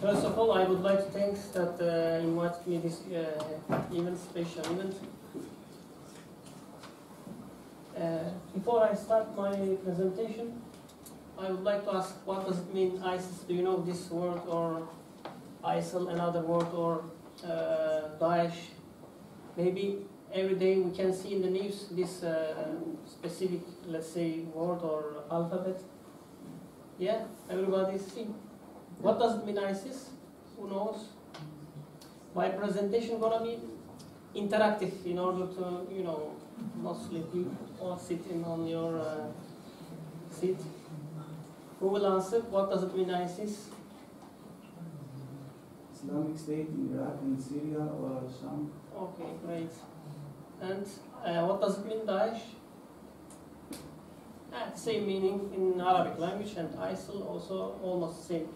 First of all, I would like to thank that invited me this event, special event. Before I start my presentation, I would like to ask, what does it mean, ISIS? Do you know this word, or ISIL, another word, or Daesh? Maybe every day we can see in the news this specific, let's say, word or alphabet. Yeah, everybody see. What does it mean, ISIS? Who knows? My presentation gonna be interactive in order to, you know, not sleeping or sitting on your seat. Who will answer? What does it mean, ISIS? Islamic State in Iraq and Syria or Sham. Okay, great. And what does it mean, Daesh? Same meaning in Arabic language, and ISIL also almost same.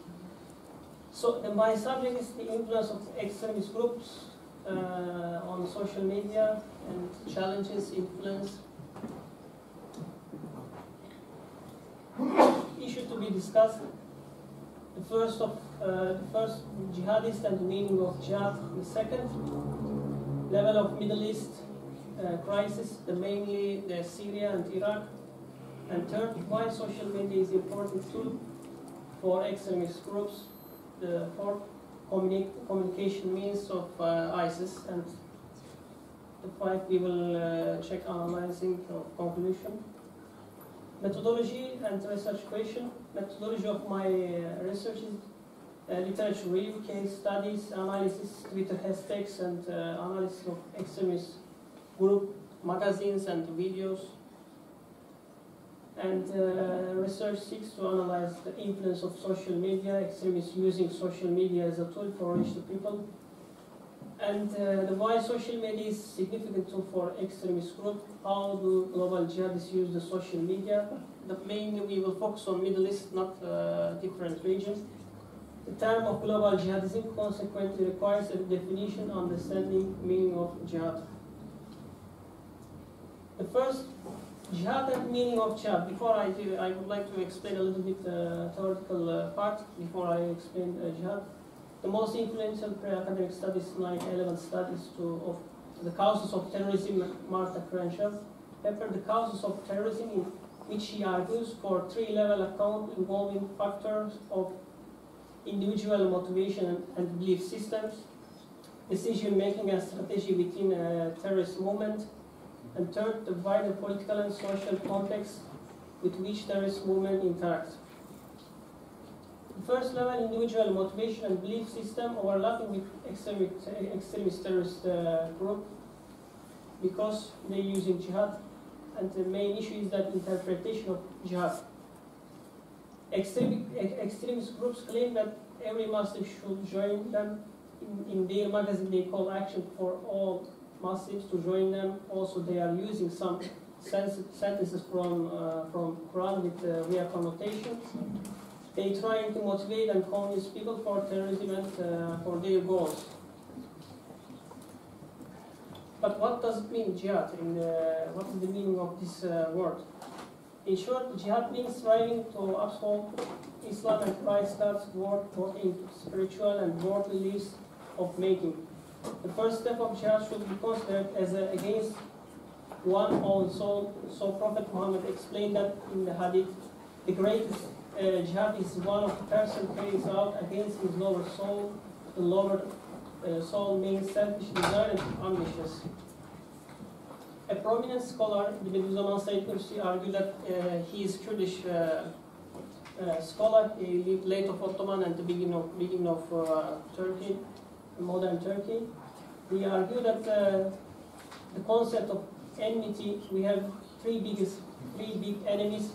So my subject is the influence of extremist groups on social media and challenges, influence. Issue to be discussed. The first jihadist and the meaning of jihad. The second, level of Middle East crisis, mainly the Syria and Iraq. And third, why social media is important tool for extremist groups. The fourth, communication means of ISIS, and the five we will check analyzing conclusion. Methodology and research question. Methodology of my research is literature review, case studies, analysis, Twitter hashtags, and analysis of extremist group magazines and videos. And research seeks to analyze the influence of social media, extremists using social media as a tool for reach the people, and why social media is significant tool for extremist group. How do global jihadists use the social media? Mainly we will focus on Middle East, not different regions. The term of global jihadism consequently requires a definition, understanding, meaning of jihad. The first, jihad and meaning of jihad. Before I do, I would like to explain a little bit theoretical part before I explain jihad. The most influential pre-academic studies, 9/11 studies of the causes of terrorism, Martha Crenshaw. Pepper, the causes of terrorism, in which he argues for three-level account involving factors of individual motivation and belief systems, decision-making and strategy within a terrorist movement, and third, the wider political and social context with which terrorist movement interacts. The first level, individual motivation and belief system, overlapping with extremist terrorist group because they're using jihad, and the main issue is that interpretation of jihad. Extremist groups claim that every Muslim should join them. In their magazine, they call action for all Muslims to join them. Also, they are using some sentences from Quran with real connotations. They trying to motivate and convince people for terrorism and for their goals. But what does it mean, jihad? What is the meaning of this word? In short, jihad means striving to uphold Islam and Christ God's word, both in spiritual and worldly lives of making. The first step of jihad should be considered as against one own soul. So Prophet Muhammad explained that in the hadith, the greatest jihad is one of the person carries out against his lower soul. The lower soul means selfish desire and ambitious. A prominent scholar, the Bediüzzaman Said Nursi, argued that he is Kurdish scholar. He lived late of Ottoman and the beginning of Turkey, modern Turkey. He argued that the concept of enmity, we have three big enemies.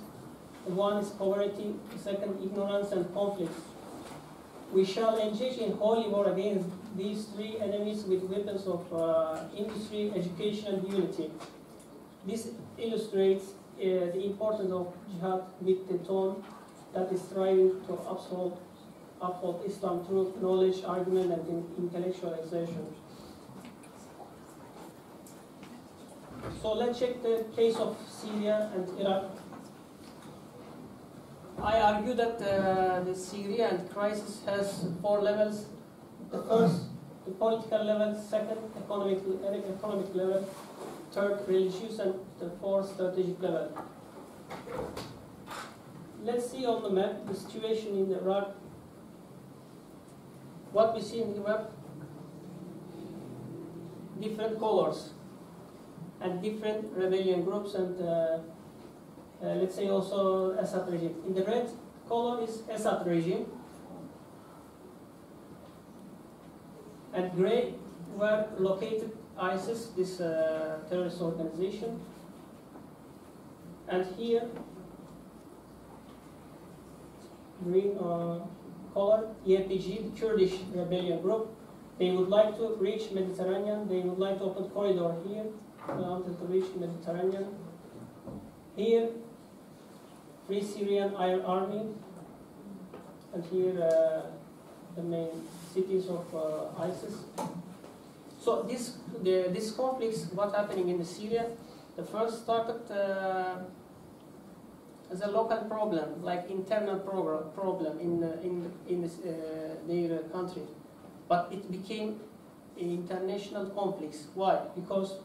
One is poverty, the second ignorance and conflict. We shall engage in holy war against these three enemies with weapons of industry, education, and unity. This illustrates the importance of jihad with the tone that is striving to uphold Islam through knowledge, argument, and intellectual exertion. So let's check the case of Syria and Iraq. I argue that the Syrian crisis has 4 levels. The first, the political level; second, economic level; third, religious; and the fourth, strategic level. Let's see on the map the situation in Iraq. What we see in the map: different colors and different rebellion groups, and let's say also Assad regime. In the red color is Assad regime, and gray were located ISIS, this terrorist organization. And here, green color, YPG, the Kurdish rebellion group. They would like to reach Mediterranean. They would like to open corridor here until to reach Mediterranean. Here, Free Syrian Army, and here the main cities of ISIS. So this conflicts, what's happening in Syria, the first started as a local problem, like internal problem in their country, but it became international conflicts. Why? Because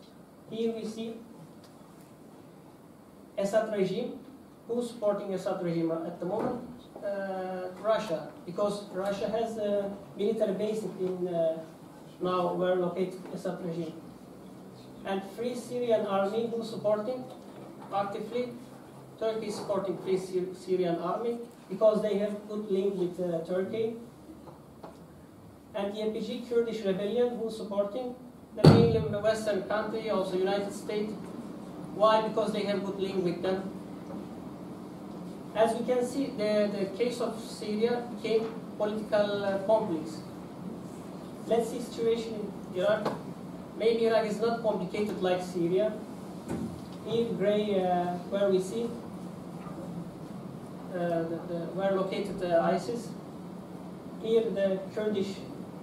here we see Assad regime. Who's supporting Assad regime at the moment? Russia, because Russia has a military base in now where located Assad regime. And Free Syrian Army, who's supporting actively? Turkey is supporting Free Syrian Army because they have good link with Turkey. And the YPG Kurdish rebellion, who's supporting? The mainly Western country, also United States. Why? Because they have good link with them. As we can see, the case of Syria became political conflicts. Let's see situation in Iraq. Maybe Iraq is not complicated like Syria. Here, gray, where we see where located ISIS. Here, the Kurdish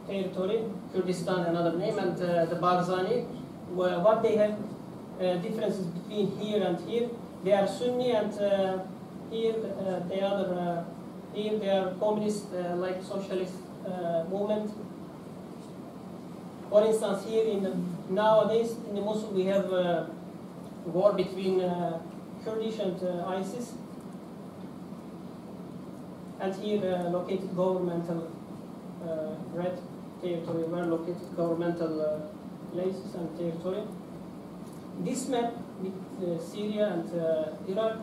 territory, Kurdistan, another name, and the Barzani. What they have differences between here and here. They are Sunni, and here they are here they are communist, like socialist movement. For instance, here nowadays in the Mosul we have war between Kurdish and ISIS, and here located governmental red territory, where located governmental places and territory. This map with Syria and Iraq,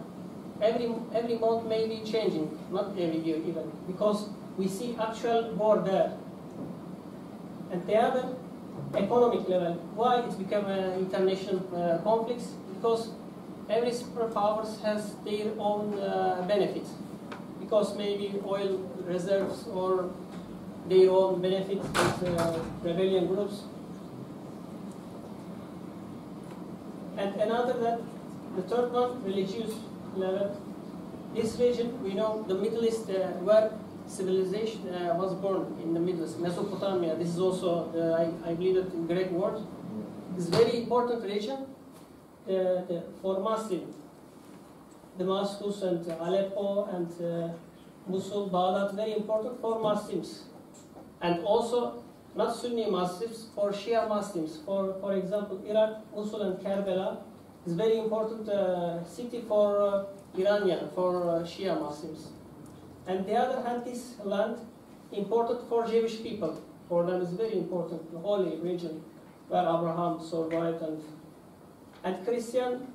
every month may be changing, not every year even, because we see actual war there. And the other, economic level. Why it's become an international conflict? Because every superpowers has their own benefits. Because maybe oil reserves or their own benefits with rebellion groups. And another that, the third one, religious level. This region, we know the Middle East, where civilization was born in the Middle East, Mesopotamia. This is also, I believe, that in Greek word. It's very important region for Muslim. Damascus and Aleppo and Mosul, Baghdad, very important for Muslims. And also, not Sunni Muslims, for Shia Muslims. For example, Iraq, Mosul and Karbala is very important city for Iranian, for Shia Muslims. And the other hand, this land important for Jewish people. For them is very important, the holy region where Abraham survived. And Christian,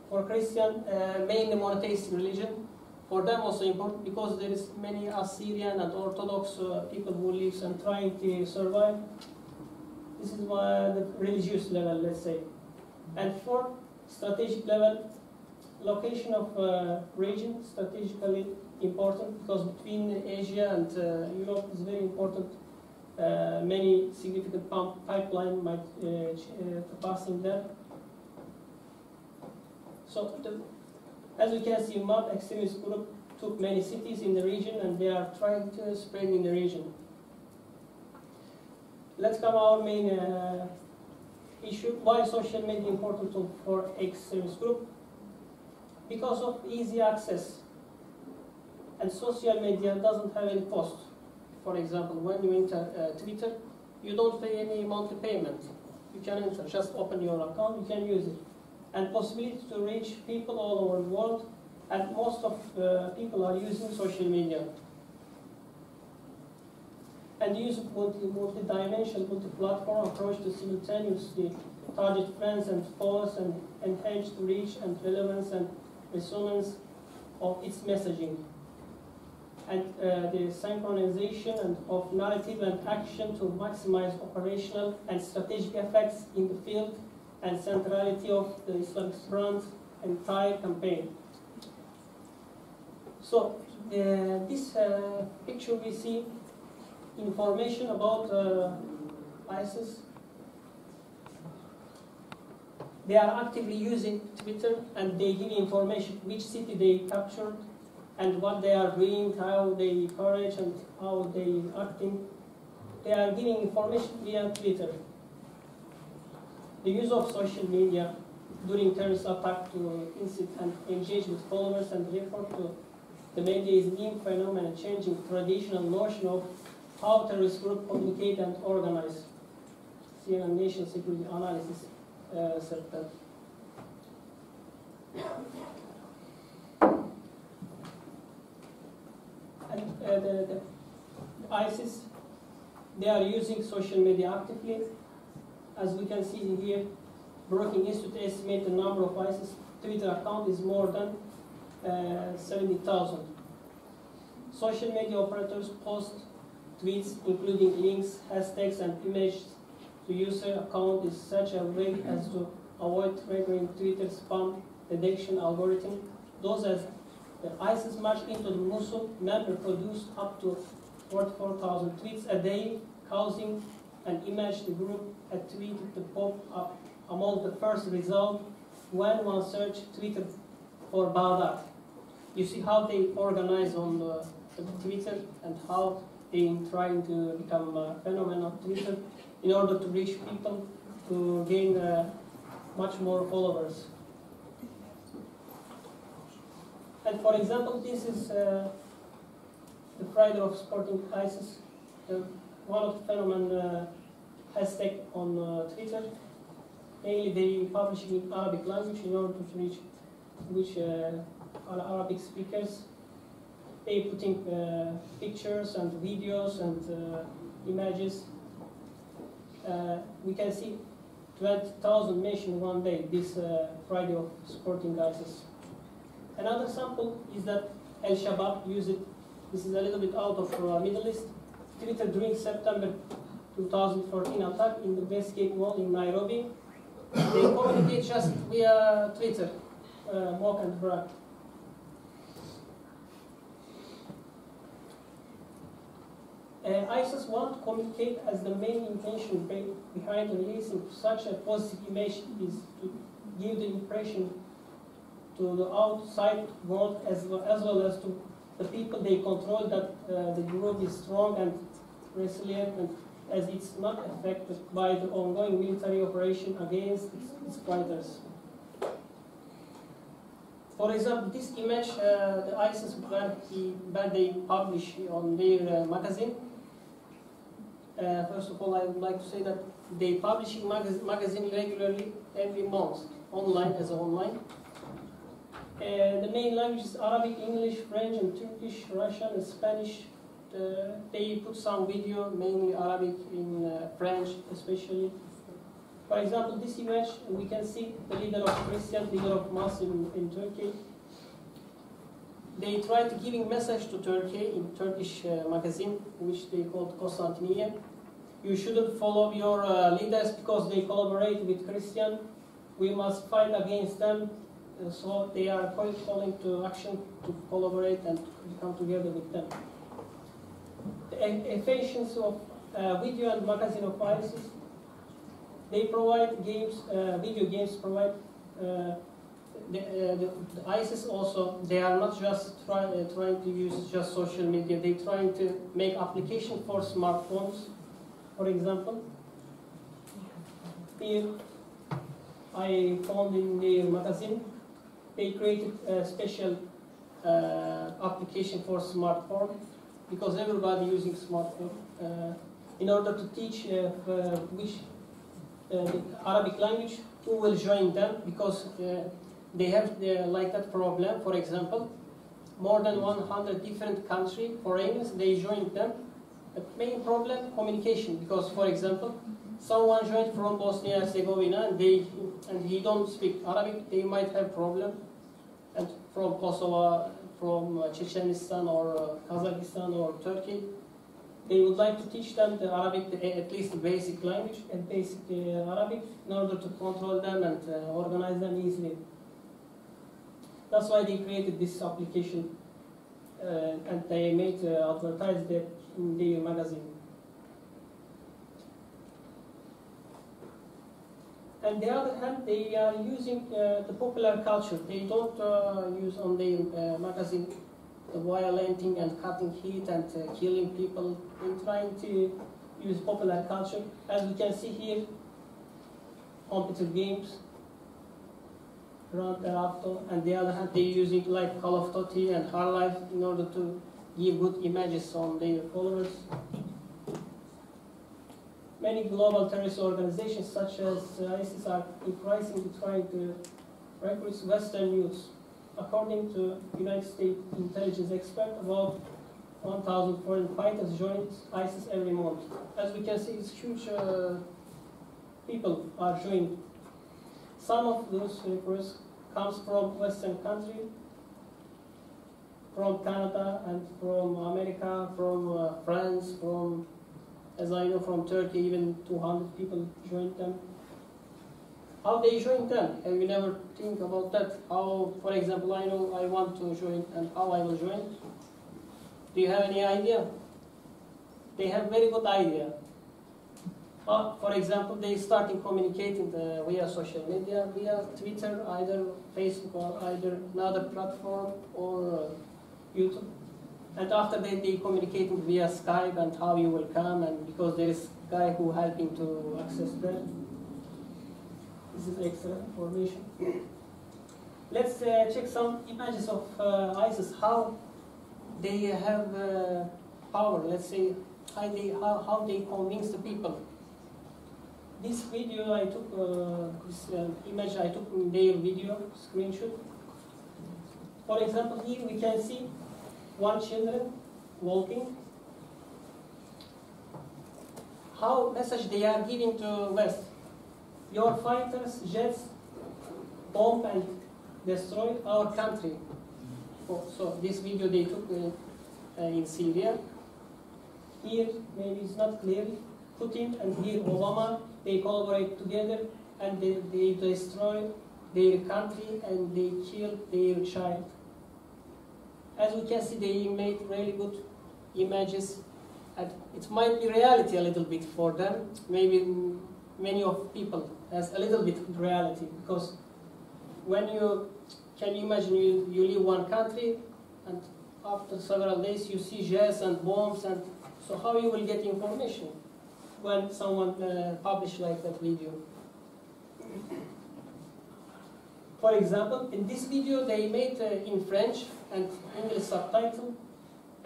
for Christian, mainly monotheistic religion. For them also important because there is many Assyrian and Orthodox people who live and trying to survive. This is the religious level, let's say. And for strategic level, location of region strategically important because between Asia and Europe is very important. Many significant pipeline might pass in there. So, as you can see, Mob extremist group took many cities in the region and they are trying to spread in the region. Let's come to our main issue. Why social media important for extremist group? Because of easy access. And social media doesn't have any cost. For example, when you enter Twitter, you don't pay any monthly payment. You can enter, just open your account, you can use it. And possibility to reach people all over the world, and most of people are using social media. And use of multi-dimensional, multi-platform approach to simultaneously target friends and followers and enhance the reach and relevance and resonance of its messaging. And the synchronization and of narrative and action to maximize operational and strategic effects in the field and centrality of the Islamic brand's entire campaign. So this picture we see information about ISIS. They are actively using Twitter and they give information which city they captured and what they are doing, how they encourage and how they acting. They are giving information via Twitter. The use of social media during terrorist attack to incite and engage with followers and refer to the media is a new phenomenon changing traditional notion of how terrorist groups communicate and organize. CNN National Security Analysis said that. And the ISIS, they are using social media actively. As we can see here, Brookings Institute estimates the number of ISIS Twitter accounts is more than 70,000. Social media operators post tweets including links, hashtags, and images to user account in such a way as to avoid triggering Twitter spam detection algorithm. Those as the ISIS march into the Mosul member produced up to 44,000 tweets a day, causing an image the group had tweeted to pop up among the first result when one searched Twitter for Baghdad. You see how they organize on the Twitter and how they trying to become a phenomenon of Twitter in order to reach people to gain much more followers. And for example, this is the Friday of supporting ISIS. One of the phenomenon hashtag on Twitter. Mainly they publish in Arabic language in order to reach which Arabic speakers. They putting pictures and videos and images. We can see 20,000 mentioned one day this Friday of supporting ISIS. Another sample is that Al-Shabaab used it. This is a little bit out of Middle East. Twitter during September 2014 attack in the Westgate Mall in Nairobi. They communicate just via Twitter, mock and brag. ISIS want to communicate as the main intention behind releasing such a positive image is to give the impression to the outside world as well as to the people they control that the group is strong and resilient and as it's not affected by the ongoing military operation against its fighters. For example, this image, the ISIS that they publish on their magazine. First of all, I would like to say that they publish magazine regularly every month, online as online. The main languages Arabic, English, French, and Turkish, Russian, and Spanish. They put some video, mainly Arabic, in French especially. For example, this image, we can see the leader of Christian, leader of Muslim in Turkey. They try to giving message to Turkey in Turkish magazine, which they called Konstantiniye. You shouldn't follow your leaders because they collaborate with Christian. We must fight against them. So they are calling to action to collaborate and to come together with them. The efficiency of video and magazine of ISIS. They provide games, video games provide. The ISIS also, they are not just trying to use just social media. They trying to make application for smartphones. For example, here I found in the magazine, they created a special application for smartphone, because everybody using smartphone, in order to teach which Arabic language, who will join them, because they have like that problem. For example, more than 100 different country foreigners, they joined them. The main problem, communication, because for example, someone joined from Bosnia and Herzegovina and he don't speak Arabic, they might have problem. And from Kosovo, from Chechenistan or Kazakhstan or Turkey, they would like to teach them the Arabic, at least the basic language and basic Arabic, in order to control them and organize them easily. That's why they created this application and they made advertised it in the magazine. On the other hand, they are using the popular culture. They don't use on their magazine the violenting and cutting heat and killing people. They're trying to use popular culture. As we can see here, computer games, Grand Theft Auto. And the other hand, they're using like Call of Duty and Half-Life in order to give good images on their followers. Many global terrorist organizations such as ISIS are increasingly trying to recruit Western youth. According to United States intelligence expert, about 1,000 foreign fighters join ISIS every month. As we can see, it's huge people are joining. Some of those recruits comes from Western countries, from Canada and from America, from France, from, as I know, from Turkey, even 200 people joined them. How they join them? Have you never think about that? How, for example, I know I want to join and how I will join? Do you have any idea? They have very good idea. For example, they starting communicating via social media, via Twitter, either Facebook or either another platform or YouTube. And after that, they communicating via Skype and how you will come, and because there is a guy who helping to access them. This is extra information. Let's check some images of ISIS, how they have power. Let's say how they convince the people. This video I took, this image I took in their video screenshot. For example, here we can see one children walking. How message they are giving to West? Your fighters, jets, bomb and destroy our country. So this video they took in Syria. Here maybe it's not clear. Putin and here Obama, they collaborate together and they destroy their country and they kill their child. As we can see, they made really good images, and it might be reality a little bit for them. Maybe many of people has a little bit reality, because when you can imagine you leave one country and after several days you see jets and bombs, and so how you will get information when someone publish like that video? For example, in this video they made in French and English subtitle,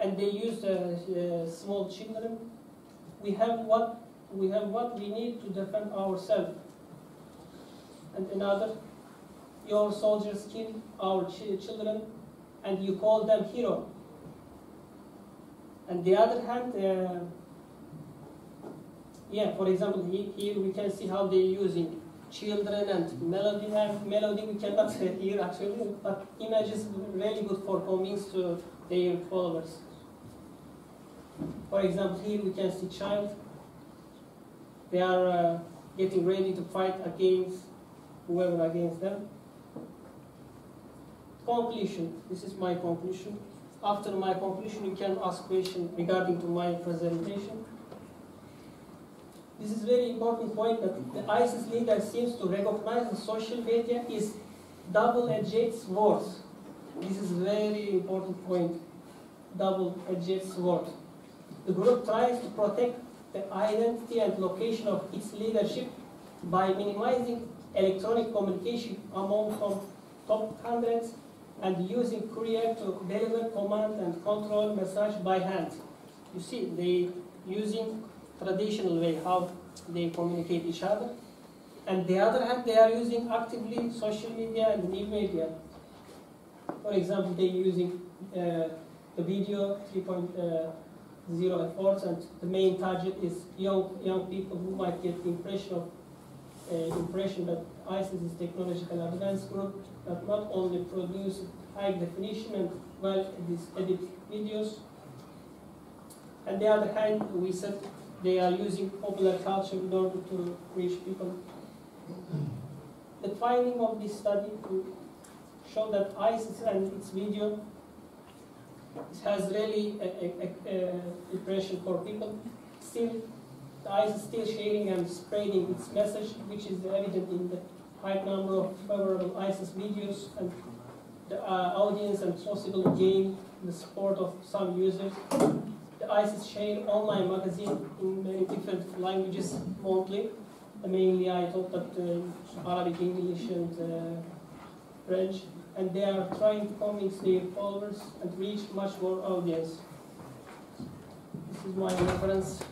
and they used small children. We have what we need to defend ourselves. And another, your soldiers kill our children, and you call them hero. And the other hand, for example, here we can see how they're using children and melody. Melody we cannot hear actually, but images really good for convince to their followers. For example, here we can see child. They are getting ready to fight against whoever against them. Conclusion. This is my conclusion. After my conclusion, you can ask questions regarding to my presentation. This is very important point, that the ISIS leader seems to recognize the social media is double-edged sword. This is very important point. Double-edged sword. The group tries to protect the identity and location of its leadership by minimizing electronic communication among top hundreds and using courier to deliver command and control message by hand. You see, they using traditional way how they communicate each other. And the other hand, they are using actively social media and new media. For example, they using the video 3.0 efforts, and the main target is young people who might get the impression that ISIS is technological advanced group that not only produce high definition and well-edited videos. On the other hand, we said they are using popular culture in order to reach people. The finding of this study to show that ISIS and its video has really impression for people. Still, the ISIS still sharing and spreading its message, which is evident in the high number of favorable ISIS videos, and the audience and possible gain the support of some users. The ISIS share online magazine in many different languages monthly. Mainly, I thought that Arabic, English, and French, and they are trying to convince their followers and reach much more audience. This is my reference.